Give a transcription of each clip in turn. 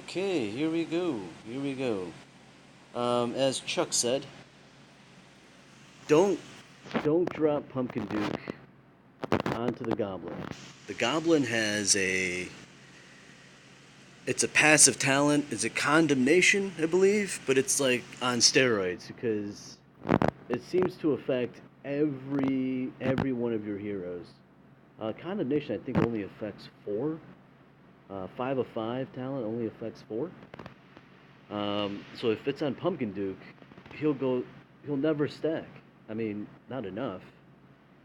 Okay, here we go. Here we go. As Chuck said, don't don't drop Pumpkin Duke onto the Goblin. The Goblin has it's a passive talent. It's a condemnation, I believe, but it's like on steroids because it seems to affect every one of your heroes. Condemnation, I think, only affects four. 5 of 5 talent only affects four. So if it's on Pumpkin Duke, he'll go. He'll never stack. I mean, not enough.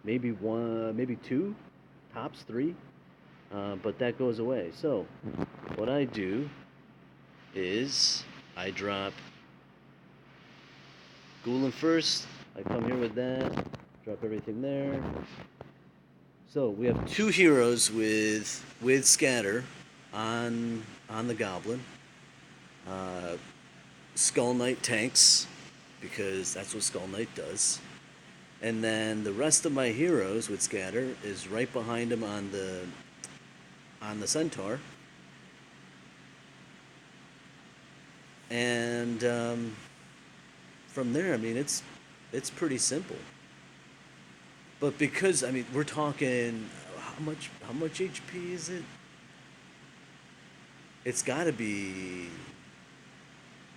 Maybe one, maybe two, tops three. But that goes away. So what I do is I drop Ghoulin first. I come here with that. Drop everything there. So we have two heroes with scatter on the Goblin. Uh, Skull Knight tanks because that's what Skull Knight does. And then the rest of my heroes with scatter is right behind him on the centaur. And from there, I mean, it's pretty simple. But because I mean, we're talking how much HP is it? It's got to be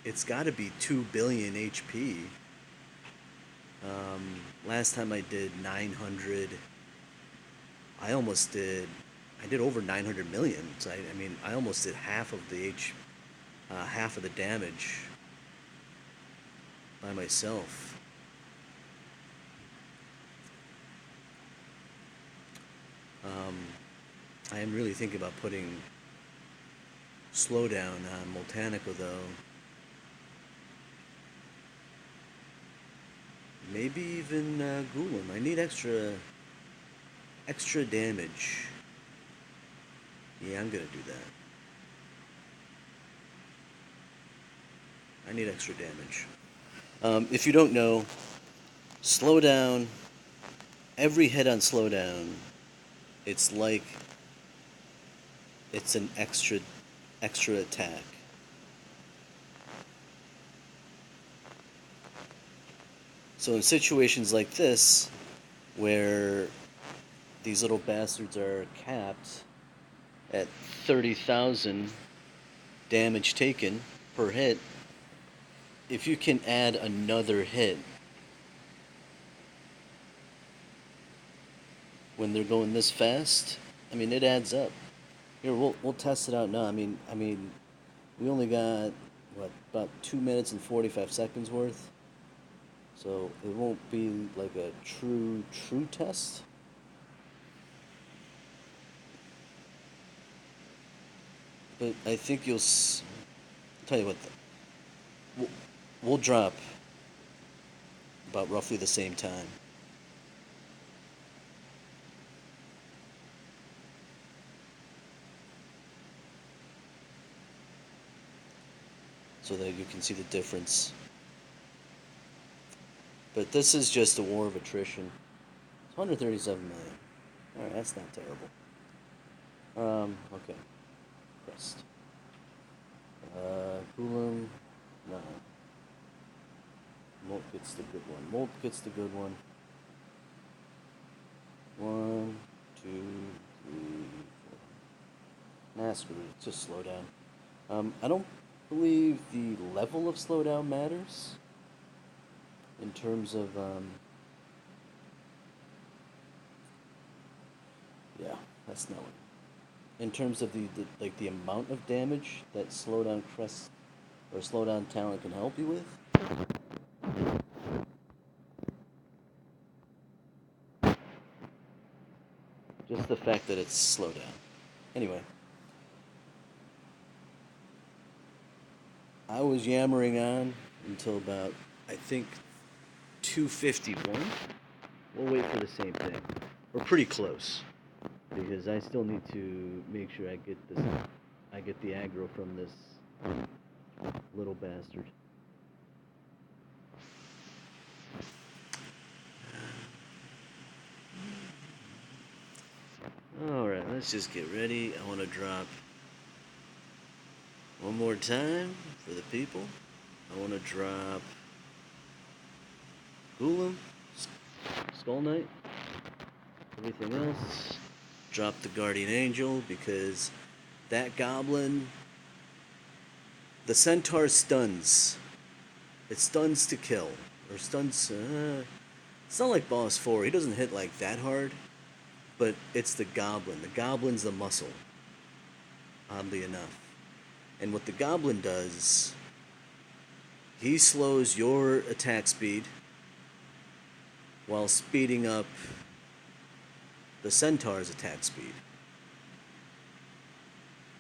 it's got to be 2 billion HP. Last time I did 900. I almost did. I did over 900 million. So I mean, I almost did half of the damage by myself. Um, I am really thinking about putting slowdown on Moltanico though. Maybe even Gulam. I need extra damage. Yeah, I'm gonna do that. I need extra damage. If you don't know, slowdown. Every hit on slowdown, it's like it's an extra attack. So in situations like this, where these little bastards are capped at 30,000 damage taken per hit, if you can add another hit when they're going this fast, I mean it adds up. Here we'll test it out now. I mean we only got what about 2 minutes and 45 seconds worth, so it won't be like a true test. But I think tell you what, we'll, we'll drop about roughly the same time, so that you can see the difference. But this is just a war of attrition. It's 137 million. All right, that's not terrible. Okay. Crest. Coulomb. No. Molt gets the good one. Molt gets the good one. 1, 2, 3, 4. Nah, screw it. Just slow down. I don't believe the level of slowdown matters in terms of yeah, that's not what. In terms of the like the amount of damage that slowdown crest or slowdown talent can help you with. Just the fact that it's slowdown. Anyway, I was yammering on until about I think 251. We'll wait for the same thing. We're pretty close because I still need to make sure I get the aggro from this little bastard. All right, let's just get ready. I want to drop One more time for the people. I want to drop Ghoulum, Skull Knight, everything else. Drop the Guardian Angel because that goblin, the centaur stuns. It stuns to kill. Or stuns. It's not like Boss 4. He doesn't hit like that hard. But it's the goblin. The goblin's the muscle, oddly enough. And what the goblin does, he slows your attack speed while speeding up the centaur's attack speed.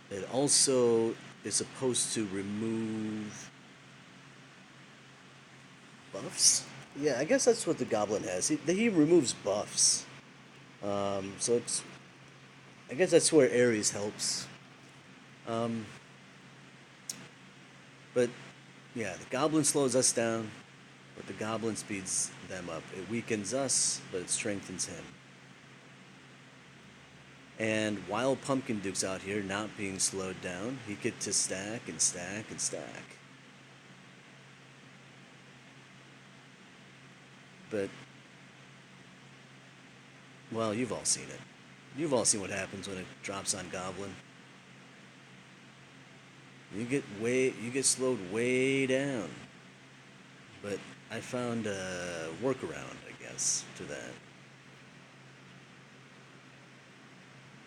It also is supposed to remove buffs. Yeah, I guess that's what the goblin has. He removes buffs. So it's. I guess that's where Ares helps. Um, but yeah, the goblin slows us down, but the goblin speeds them up. It weakens us, but it strengthens him. And while Pumpkin Duke's out here not being slowed down, he get to stack and stack and stack. But, well, you've all seen it. You've all seen what happens when it drops on Goblin. You get slowed way down. But I found a workaround, I guess, to that.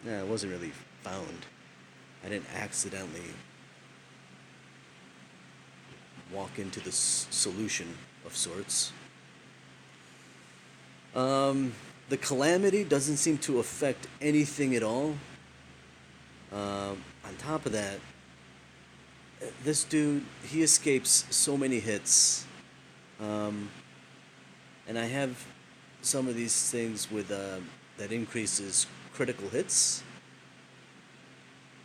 Yeah, it wasn't really found. I didn't accidentally walk into the solution of sorts. The calamity doesn't seem to affect anything at all. On top of that, this dude, he escapes so many hits. And I have some of these things with that increases critical hits.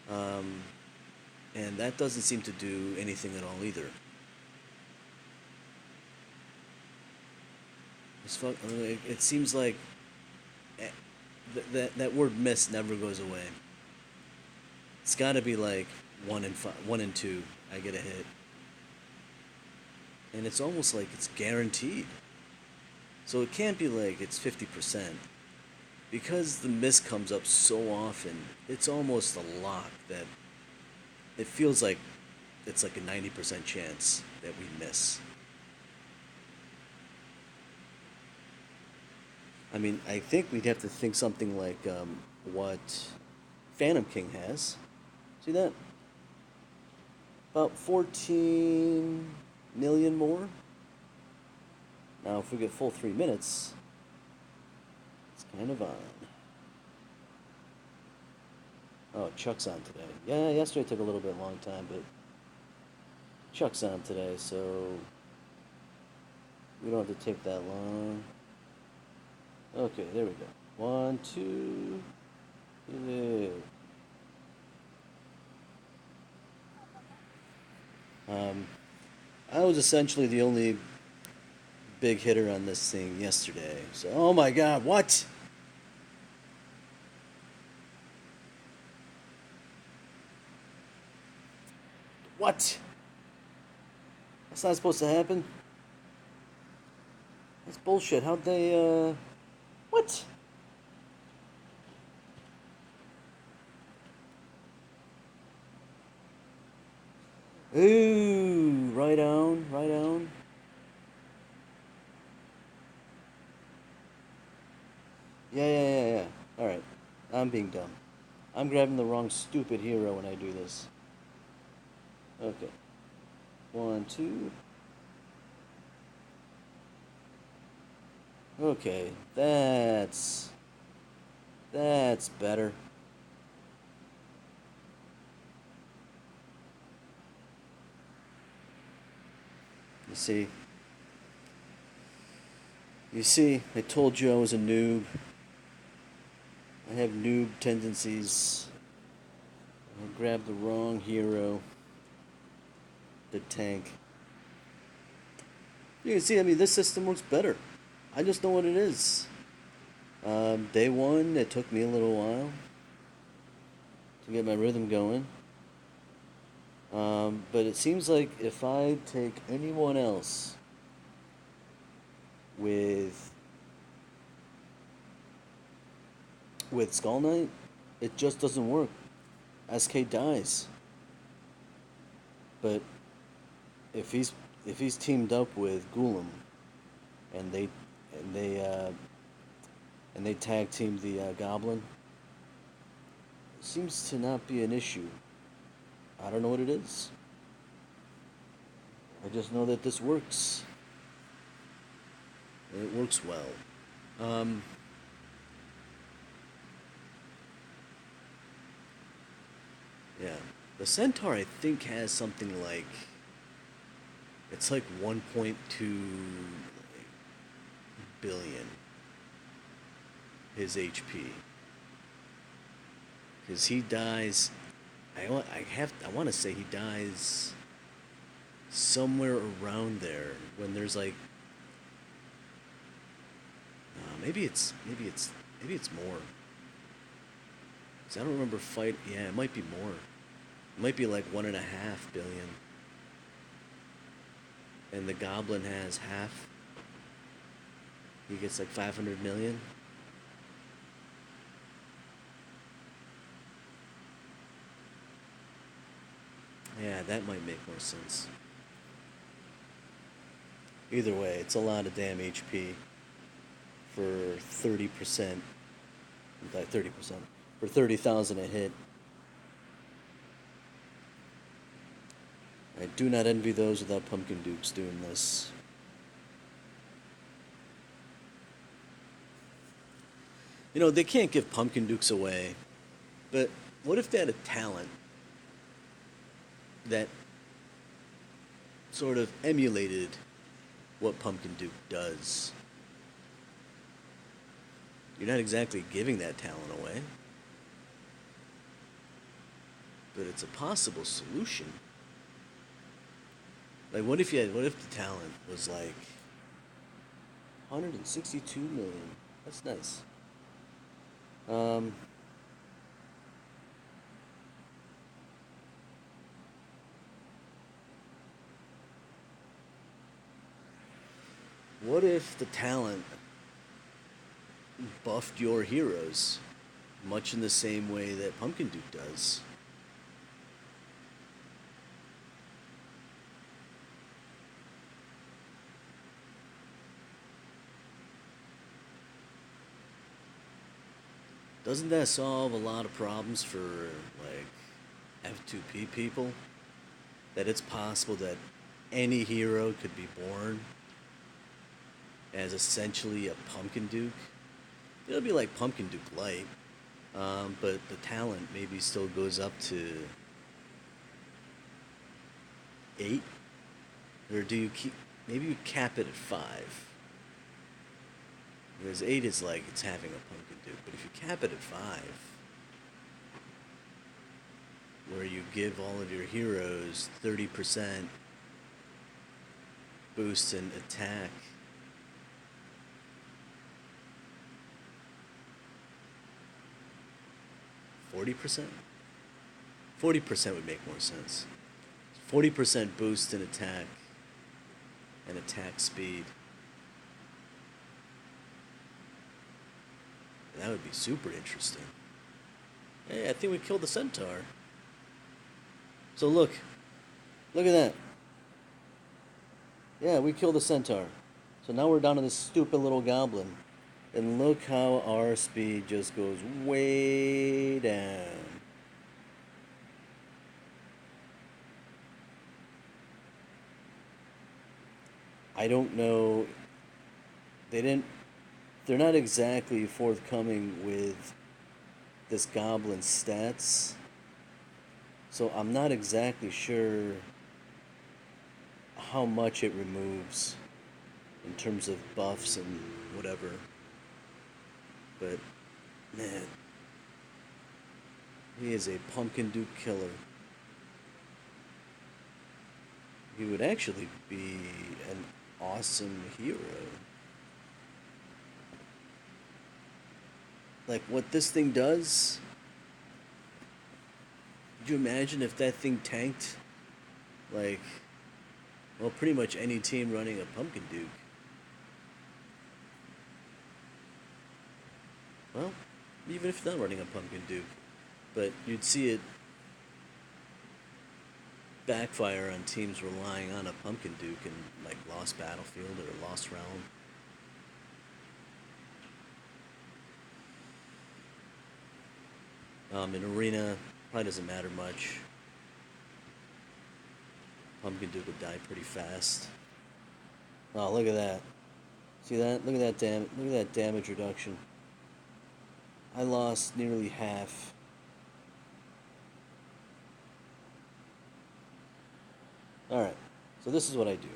And that doesn't seem to do anything at all either. It seems like that word miss never goes away. It's got to be like 1 and 2. I get a hit, and it's almost like it's guaranteed. So it can't be like it's 50%, because the miss comes up so often. It's almost a lock that it feels like it's like a 90% chance that we miss. I mean, I think we'd have to think something like what Phantom King has. See that? About 14 million more. Now, if we get full 3 minutes, it's kind of on. Oh, Chuck's on today. Yeah, yesterday took a little bit long time, but Chuck's on today, so we don't have to take that long. Okay, there we go. 1, 2, 3. I was essentially the only big hitter on this thing yesterday. So, oh my God, what? What? That's not supposed to happen. That's bullshit. How'd they, what? Ooh, right on, right on. Yeah. Alright. I'm being dumb. I'm grabbing the wrong stupid hero when I do this. Okay. 1, 2. Okay, that's better. You see? You see, I told you I was a noob. I have noob tendencies. I grabbed the wrong hero. The tank. You can see, I mean, this system works better. I just know what it is. Day one, it took me a little while to get my rhythm going. But it seems like if I take anyone else with Skull Knight, it just doesn't work. SK dies. But if he's teamed up with Ghoulam and and they uh, they tag team the Goblin, it seems to not be an issue. I don't know what it is. I just know that this works. It works well. Um, yeah, the Centaur I think has something like it's like 1.2 billion his HP because he dies. I want to say he dies somewhere around there when there's like maybe it's more. 'Cause I don't remember fight. Yeah, it might be more. It might be like 1.5 billion, and the Goblin has half. He gets like 500 million. Yeah, that might make more sense. Either way, it's a lot of damn HP for 30%. Like 30%. For 30,000 a hit. I do not envy those without Pumpkin Dukes doing this. You know, they can't give Pumpkin Dukes away, but what if they had a talent that sort of emulated what Pumpkin Duke does? You're not exactly giving that talent away, but it's a possible solution. Like, what if the talent was like 162 million? That's nice. Um, what if the talent buffed your heroes, much in the same way that Pumpkin Duke does? Doesn't that solve a lot of problems for like F2P people? That it's possible that any hero could be born as essentially a Pumpkin Duke. It'll be like Pumpkin Duke Light, but the talent maybe still goes up to 8, or do you keep? Maybe you cap it at 5. Because 8 is like it's having a Pumpkin Duke, but if you cap it at 5, where you give all of your heroes 30% boost in attack. 40%? 40% would make more sense. 40% boost in attack and attack speed. That would be super interesting. Hey, I think we killed the Centaur. So look at that. Yeah, we killed the Centaur. So now we're down to this stupid little goblin. And look how our speed just goes way down. I don't know. They didn't. They're not exactly forthcoming with this goblin's stats. So I'm not exactly sure how much it removes in terms of buffs and whatever. But man, he is a Pumpkin Duke killer. He would actually be an awesome hero. Like what this thing does, could you imagine if that thing tanked Like, well, pretty much any team running a Pumpkin Duke. Well, even if not running a Pumpkin Duke, but you'd see it backfire on teams relying on a Pumpkin Duke in like Lost Battlefield or Lost Realm. In Arena, probably doesn't matter much. Pumpkin Duke would die pretty fast. Oh, look at that! See that? Look at that Look at that damage reduction. I lost nearly half. All right. So this is what I do.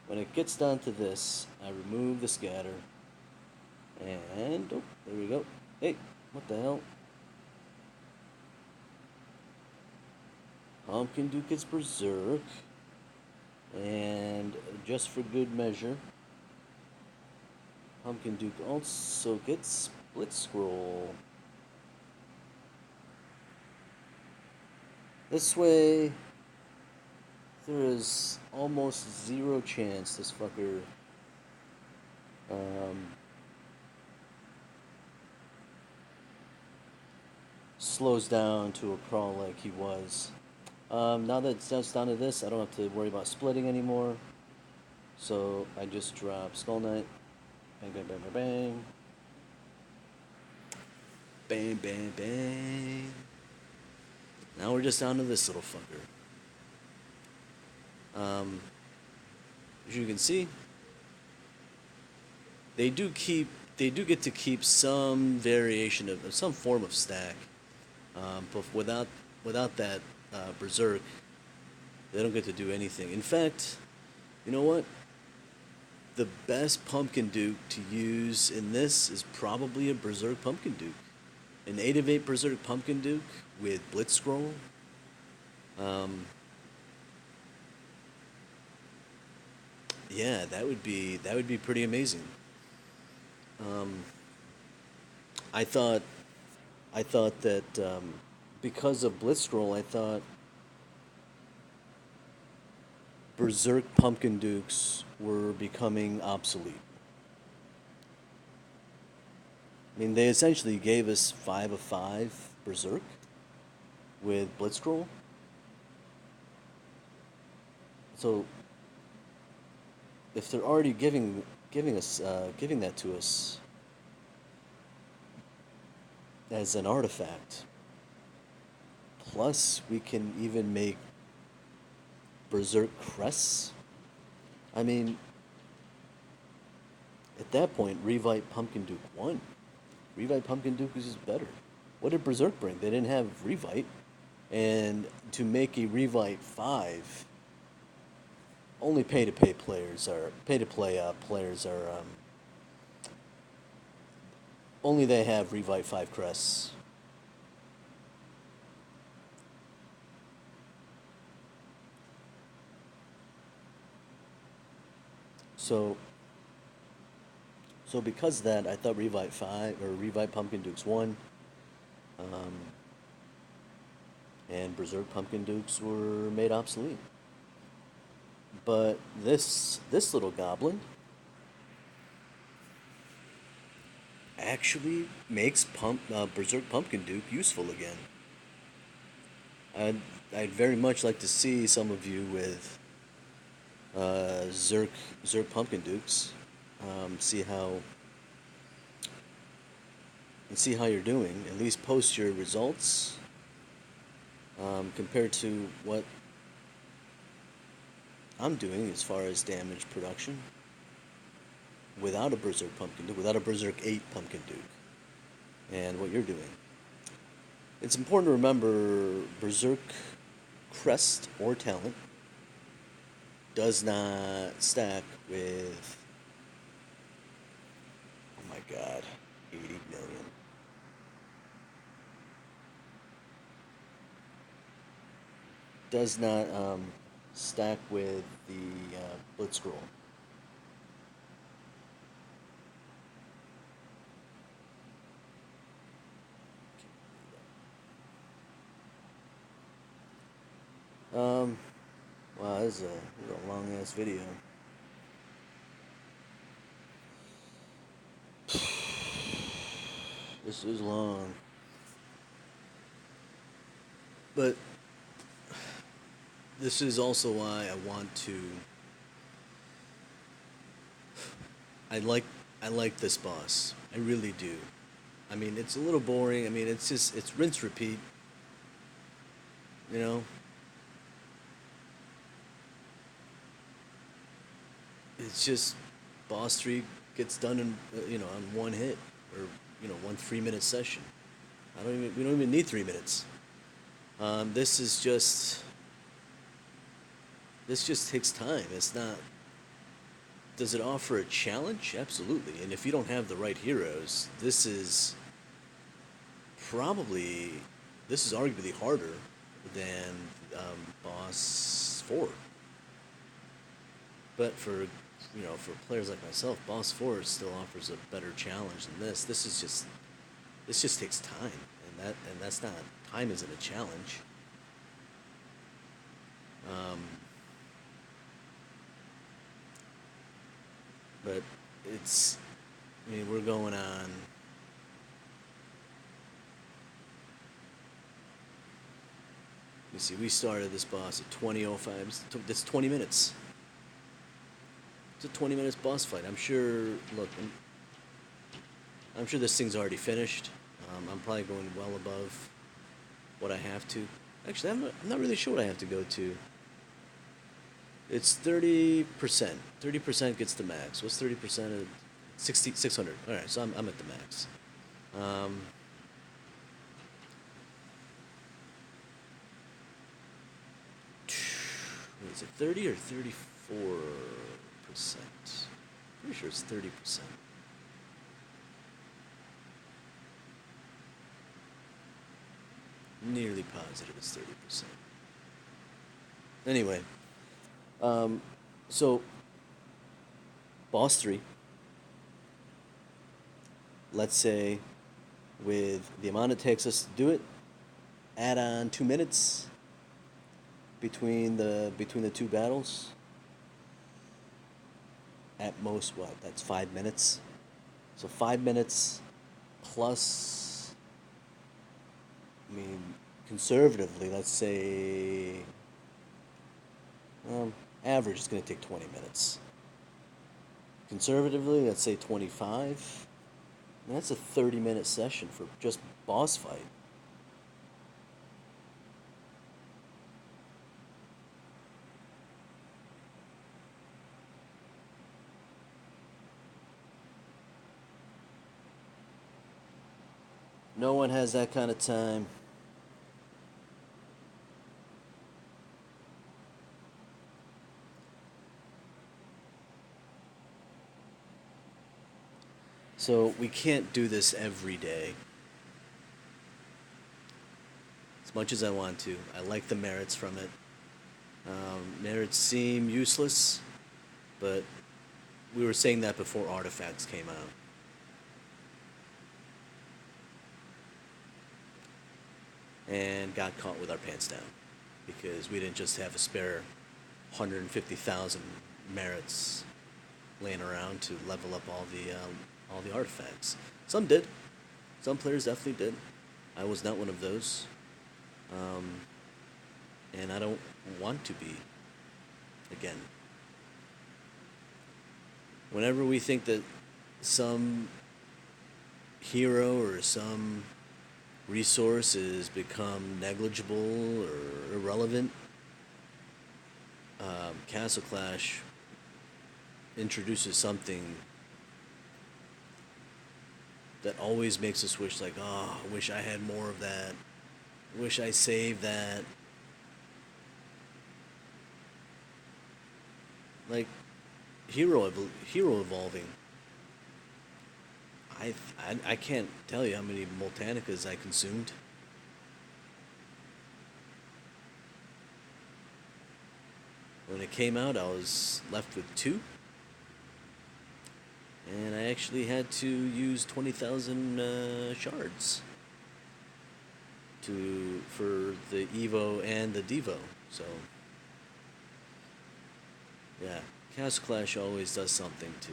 When it gets down to this, I remove the scatter, and oh, there we go. Hey, what the hell? Pumpkin Duke gets Berserk, and just for good measure, Pumpkin Duke also gets Split Scroll. This way, there is almost zero chance this fucker slows down to a crawl like he was. Now that it's down to this, I don't have to worry about splitting anymore. So I just drop Skull Knight. Bang, bang, bang, bang, bang. Bang, bang, bang. Now we're just down to this little fucker. As you can see, they do get to keep some variation of some form of stack, but without that berserk, they don't get to do anything. In fact, you know what? The best Pumpkin Duke to use in this is probably a Berserk Pumpkin Duke. An 8 of 8 Berserk Pumpkin Duke with Blitz Scroll. Yeah, that would be pretty amazing. Um, I thought I thought that because of Blitz Scroll, I thought Berserk Pumpkin Dukes were becoming obsolete. I mean, they essentially gave us 5 of 5 Berserk with Blitz Scroll. So if they're already giving that to us as an artifact, plus we can even make Berserk Crests. I mean, at that point, Revite Pumpkin Duke won. Revite Pumpkin Duke is just better. What did Berserk bring? They didn't have Revite. And to make a Revite 5, only pay to play players are only they have Revite 5 crests. So because of that, I thought Revite 5 or Revite Pumpkin Dukes won. Um, and Berserk Pumpkin Dukes were made obsolete. But this little goblin actually makes Berserk Pumpkin Duke useful again. I'd, I'd very much like to see some of you with Zerk Pumpkin Dukes. See how you're doing. At least post your results compared to what I'm doing as far as damage production without a Berserk Pumpkin Duke, without a Berserk 8 Pumpkin Duke, and what you're doing. It's important to remember Berserk Crest or Talent does not stack with, oh my god, 80 million. Does not stack with the Blitz Scroll. Wow, this is a long ass video. This is long. But this is also why I like I like this boss. I really do. I mean, it's a little boring. I mean, it's rinse repeat, you know? It's just boss 3 gets done in on one hit or 1 3-minute session. We don't even need 3 minutes. This is just this just takes time. It's not. Does it offer a challenge? Absolutely. And if you don't have the right heroes, probably this is arguably harder than Boss 4. But for players like myself, Boss 4 still offers a better challenge than this. This just takes time, and that's not time isn't a challenge. Um, but it's I mean we're going on. You see, we started this boss at 20:05. That's 20 minutes. It's a 20 minutes boss fight. I'm sure. Look, I'm sure this thing's already finished. I'm probably going well above what I have to. Actually, I'm not really sure what I have to go to. It's 30%. 30% gets the max. What's 30% of 600? All right, so I'm at the max. Um, what is it, 30 or 34%? Pretty sure it's 30%. Nearly positive it's 30%. Anyway, so boss 3, let's say with the amount it takes us to do it, add on 2 minutes between the two battles. At most, what? That's 5 minutes. So 5 minutes plus. I mean, conservatively, let's say. Average is going to take 20 minutes. Conservatively, let's say 25. And that's a 30-minute session for just boss fight. No one has that kind of time. So we can't do this every day. As much as I want to. I like the merits from it. Merits seem useless, but we were saying that before artifacts came out. And got caught with our pants down because we didn't just have a spare 150,000 merits laying around to level up all the artifacts. Some did. Some players definitely did. I was not one of those. Um, and I don't want to be again. Whenever we think that some hero or some resource has become negligible or irrelevant, Castle Clash introduces something that always makes us wish, like, oh, I wish I had more of that. Wish I saved that. Like, hero evolving. I can't tell you how many Multanicas I consumed. When it came out, I was left with 2. And I actually had to use 20,000 shards for the Evo and the Devo. So Yeah, Chaos Clash always does something to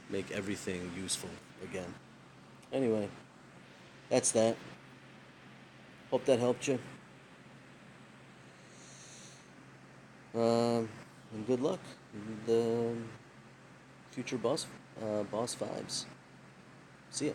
make everything useful again. Anyway, that's that. Hope that helped you. And good luck in the future boss fives. See ya.